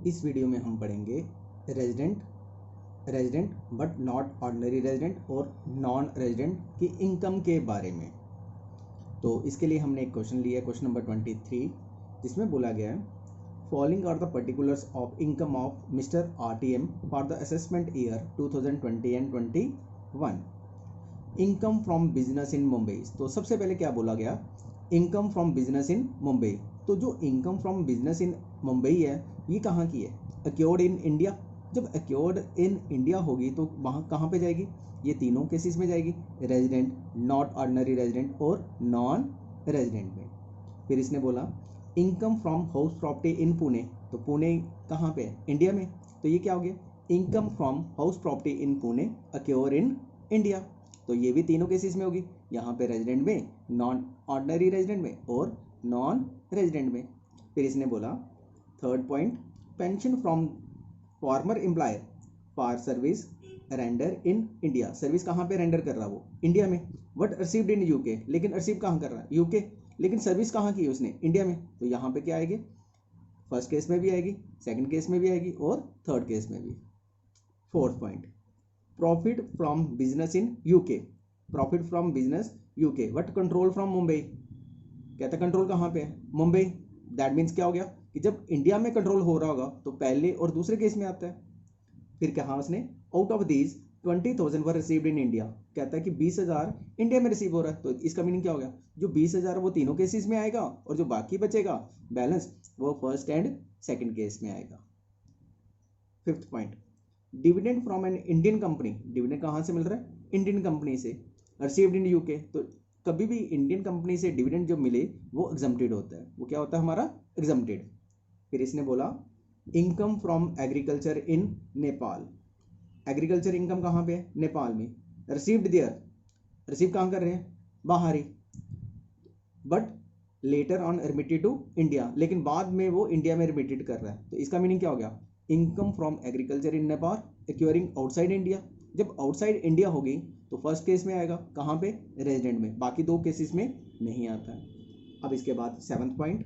इस वीडियो में हम पढ़ेंगे resident resident but not ordinary resident और नॉन रेजिडेंट की इनकम के बारे में। तो इसके लिए हमने एक क्वेश्चन लिया है, क्वेश्चन नंबर 23, जिसमें बोला गया है following are the particulars of income of mister RTM for the assessment year 2020 and 21। Income from business in Mumbai. तो सबसे पहले क्या बोला गया, income from business in Mumbai. तो जो income from business in Mumbai है ये कहाँ की है, अक्योर्ड इन इंडिया। जब अक्योर्ड इन इंडिया होगी तो वहाँ कहाँ पे जाएगी, ये तीनों केसेस में जाएगी, रेजिडेंट, नॉट ऑर्डिनरी रेजिडेंट और नॉन रेजिडेंट में। फिर इसने बोला income from house property in Pune. तो पुणे कहाँ पे है, इंडिया में। तो ये क्या हो गया, income from house property in Pune acquire in India. तो ये भी तीनों केसेस में होगी, यहाँ पे रेजिडेंट में, नॉन ऑर्डिनरी रेजिडेंट में और नॉन रेजिडेंट में। फिर इसने बोला third point, pension from former employer for service render in India. Service कहाँ पे रेंडर कर रहा है वो, इंडिया में, बट रिसीव्ड इन यूके। लेकिन रिसीव कहाँ कर रहा है, यूके, लेकिन सर्विस कहाँ की है उसने, इंडिया में। तो यहाँ पे क्या आएगी, फर्स्ट केस में भी आएगी, सेकंड केस में भी आएगी और थर्ड केस में भी। Fourth point, profit from business in UK, profit from business UK but control from Mumbai. कहता कंट्रोल कहाँ पे है, मुंबई। दैट मीन्स क्या हो गया कि जब इंडिया में कंट्रोल हो रहा होगा तो पहले और दूसरे केस में आता है। फिर कहा उसने out of these 20,000 were received in India. कहता है कि 20,000 इंडिया में रिसीव हो रहा है। तो इसका मीनिंग क्या हो गया, जो 20,000 वो तीनों केसेस में आएगा और जो बाकी बचेगा बैलेंस वो फर्स्ट एंड सेकंड केस में आएगा। Fifth point, dividend from an Indian company. Dividend कहाँ से मिल रहा है, इंडियन कंपनी से, रिसीव्ड इन यूके। तो कभी भी इंडियन कंपनी से डिविडेंड जो मिले वो एग्जम्प्टेड होता है, वो क्या होता है हमारा, एग्जम्प्टेड। फिर इसने बोला income from agriculture in Nepal. Agriculture income कहाँ पे है, नेपाल में, रिसीव्ड देयर। रिसीव कहाँ कर रहे हैं, बाहर ही, but later on remitted to India. लेकिन बाद में वो इंडिया में रिमिटेड कर रहा है। तो इसका मीनिंग क्या हो गया, income from agriculture in Nepal occurring outside India. जब आउटसाइड इंडिया होगी तो फर्स्ट केस में आएगा, कहाँ पे, रेजिडेंट में, बाकी दो केसेस में नहीं आता है। अब इसके बाद seventh point,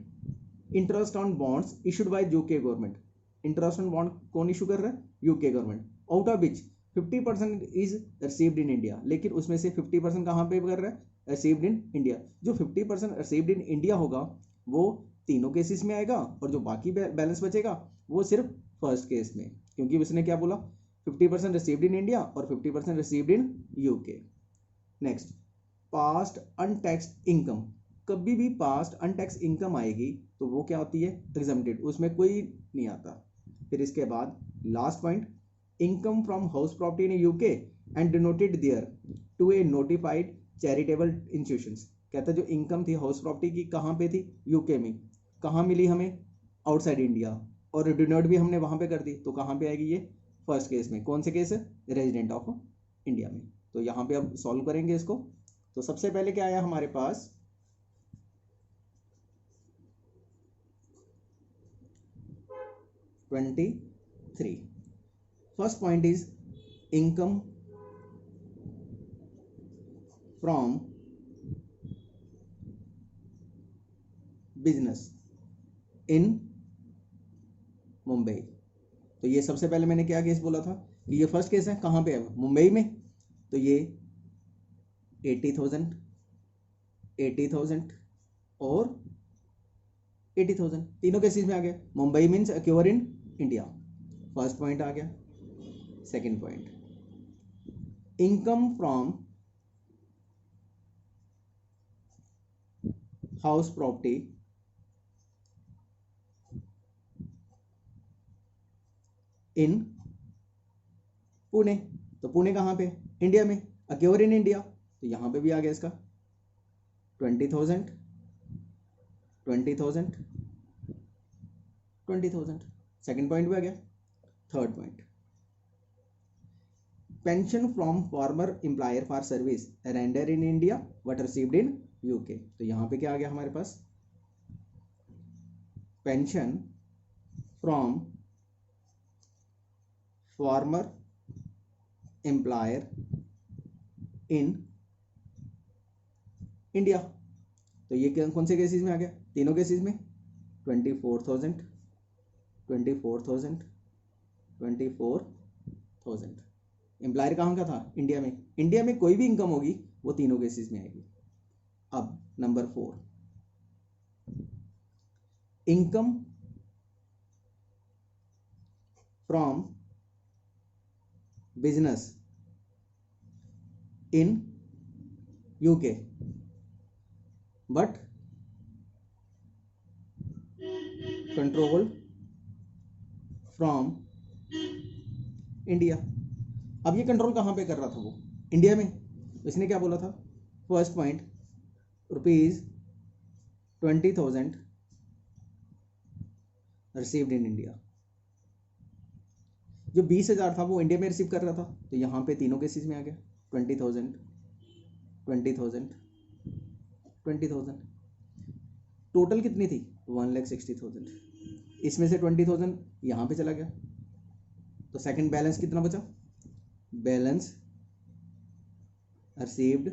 interest on bonds issued by UK government. Interest on bond कौन इशू कर रहा है, UK government. Out of which 50% is received in India. लेकिन उसमें से 50% कहाँ पे कर रहा है, रिसीव्ड इन इंडिया। जो 50% रिसीव्ड इन इंडिया होगा वो तीनों केसेस में आएगा और जो बाकी बैलेंस बचेगा वो सिर्फ फर्स्ट केस में, क्योंकि उसने क्या बोला, 50% रिसीव्ड इन इंडिया और 50% received in UK. Next, past untaxed income. कभी भी पास्ट अनटैक्स इनकम आएगी तो वो क्या होती है, एग्जम्प्टेड, उसमें कोई नहीं आता। फिर इसके बाद last point, income from house property in UK and donated there to a notified charitable institutions. कहता है जो इनकम थी हाउस प्रॉपर्टी की कहाँ पे थी, यूके में। कहाँ मिली हमें, आउटसाइड इंडिया, और डिनोट भी हमने वहाँ पे कर दी। तो कहाँ पे आएगी ये, फर्स्ट केस में। कौन से केस है, रेजिडेंट ऑफ इंडिया में। तो यहाँ पे अब सॉल्व करेंगे इसको। तो सबसे पहले क्या आया हमारे पास, 23। First point is income from business in Mumbai. तो ये सबसे पहले मैंने क्या केस बोला था कि ये फर्स्ट केस है, कहाँ पे है, मुंबई में। तो ये 80,000 80,000 और 80,000 तीनों केसेस में आ गया। Mumbai means accrue in India, first point आ गया। Second point, income from house property in Pune. तो पुणे कहाँ पे, इंडिया में, अक्योर इन इंडिया। तो यहाँ पे भी आ गया इसका 20,000 20,000 20,000। सेकेंड पॉइंट भी आ गया। Third point, pension from former employer for service render in India but received in UK. तो यहाँ पे क्या आ गया हमारे पास, pension from former employer in India. तो ये कौन से केसेस में आ गया, तीनों केसेस में, 24,000 24,000, 24,000। एम्प्लॉयर कहाँ का था? इंडिया में। इंडिया में कोई भी इनकम होगी वो तीनों केसेस में आएगी। अब number 4, income from business in UK but controlled from India. अब ये कंट्रोल कहाँ पे कर रहा था? वो इंडिया में। इसने क्या बोला था? First point, ₹20,000 received in India. जो 20,000 था वो इंडिया में रिसीव कर रहा था, तो यहाँ पे तीनों केसेस में आ गया 20,000, 20,000, 20,000। टोटल कितनी थी? 1,60,000। इसमें से 20,000 यहाँ पे चला गया, तो सेकंड बैलेंस कितना बचा? Balance received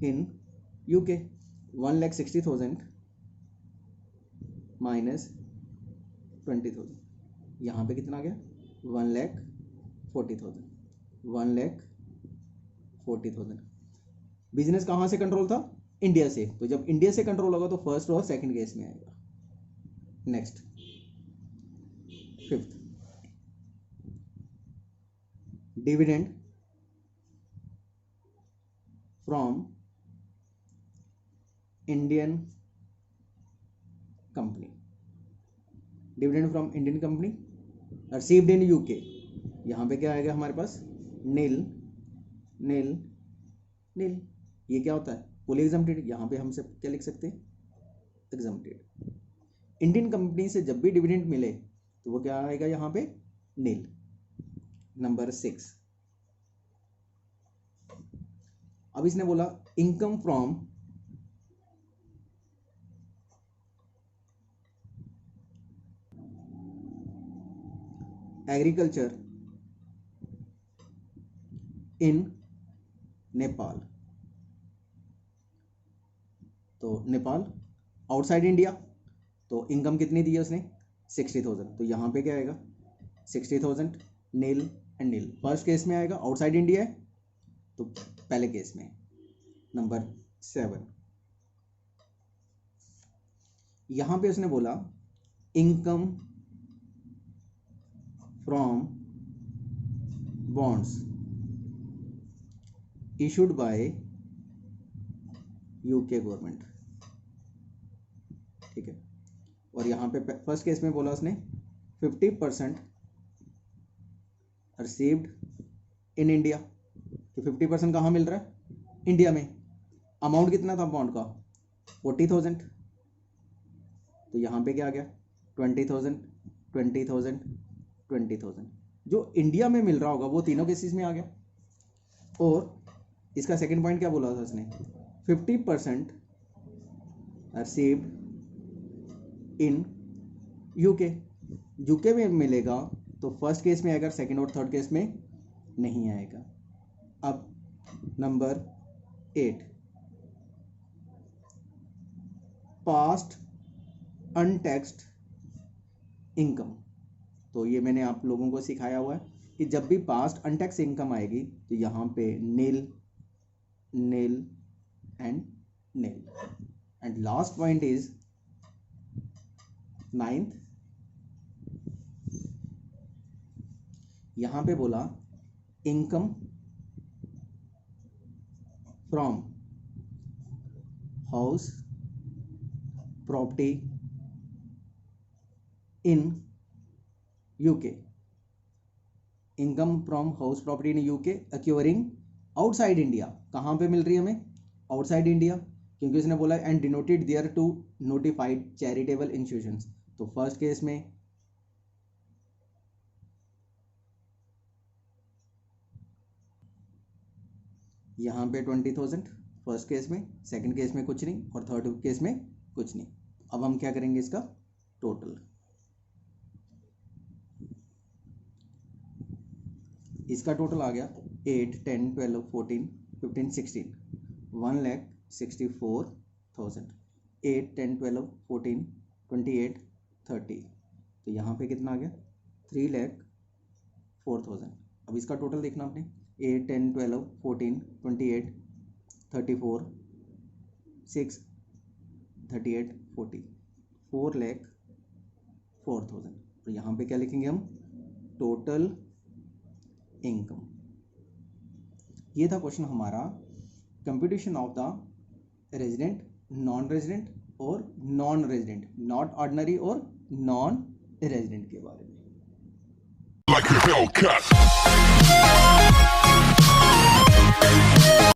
in UK 1,60,000 minus 20,000। यहाँ पे कितना आ गया? 1,40,000, 1,40,000। बिजनेस कहाँ से कंट्रोल था? इंडिया से। तो जब इंडिया से कंट्रोल होगा तो फर्स्ट और सेकंड केस में आएगा। Next, 5th, dividend from Indian company. Dividend from Indian company received in UK. यहाँ पे क्या आएगा हमारे पास? नील, नील, नील। ये क्या होता है? Fully exempted. यहाँ पे हम सब क्या लिख सकते हैं? एग्जम्प्टेड। इंडियन कंपनी से जब भी डिविडेंड मिले तो वो क्या आएगा यहाँ पे? नील। नंबर 6, अब इसने बोला income from agriculture in Nepal. तो नेपाल आउटसाइड इंडिया, तो इनकम कितनी दी है उसने? 60,000। तो यहाँ पे क्या आएगा? 60,000, नील एंड नील। फर्स्ट केस में आएगा, आउटसाइड इंडिया है तो पहले केस में। नंबर 7, यहाँ पे उसने बोला income from bonds issued by UK government. ठीक है। और यहाँ पे फर्स्ट केस में बोला उसने 50% रिसीव्ड इन इंडिया, कि 50% कहाँ मिल रहा है? इंडिया में। अमाउंट कितना था बॉन्ड का? 40,000। तो यहाँ पे क्या आ गया? 20,000, 20,000, 20,000। जो इंडिया में मिल रहा होगा वो तीनों केसेस में आ गया। और इसका सेकंड पॉइंट क्या बोला था उसने? 50% रिसीव्ड इन यूके। यूके में मिलेगा तो फर्स्ट केस में आएगा, सेकंड और थर्ड केस में नहीं आएगा। अब नंबर 8, पास्ट अनटैक्स्ड इनकम। तो ये मैंने आप लोगों को सिखाया हुआ है कि जब भी पास्ट अनटैक्स इनकम आएगी तो यहाँ पे nil, nil and nil. And last point is 9th, यहाँ पे बोला income from house property in UK. Income from house property in UK accruing outside India. कहाँ पे मिल रही है हमें? आउटसाइड इंडिया, क्योंकि उसने बोला and donated there to notified charitable institutions. तो फर्स्ट केस में यहाँ पे 20,000 फर्स्ट केस में, सेकंड केस में कुछ नहीं और थर्ड केस में कुछ नहीं। अब हम क्या करेंगे? इसका टोटल, इसका टोटल आ गया 8, 10, 12, 14, 15, 16, 1,64,000। 8, 10, 12, 14, 28, 30, तो यहाँ पे कितना आ गया 3,04,000। अब इसका टोटल देखना आपने 8, 10, 12, 14, 28, 34, 6, 38, 40, 4,04,000। तो यहाँ पे क्या लिखेंगे हम, टोटल इनकम। ये था क्वेश्चन हमारा, computation of the resident, non resident और नॉन रेजिडेंट, नॉट ऑर्डिनरी और नॉन रेजिडेंट के बारे में।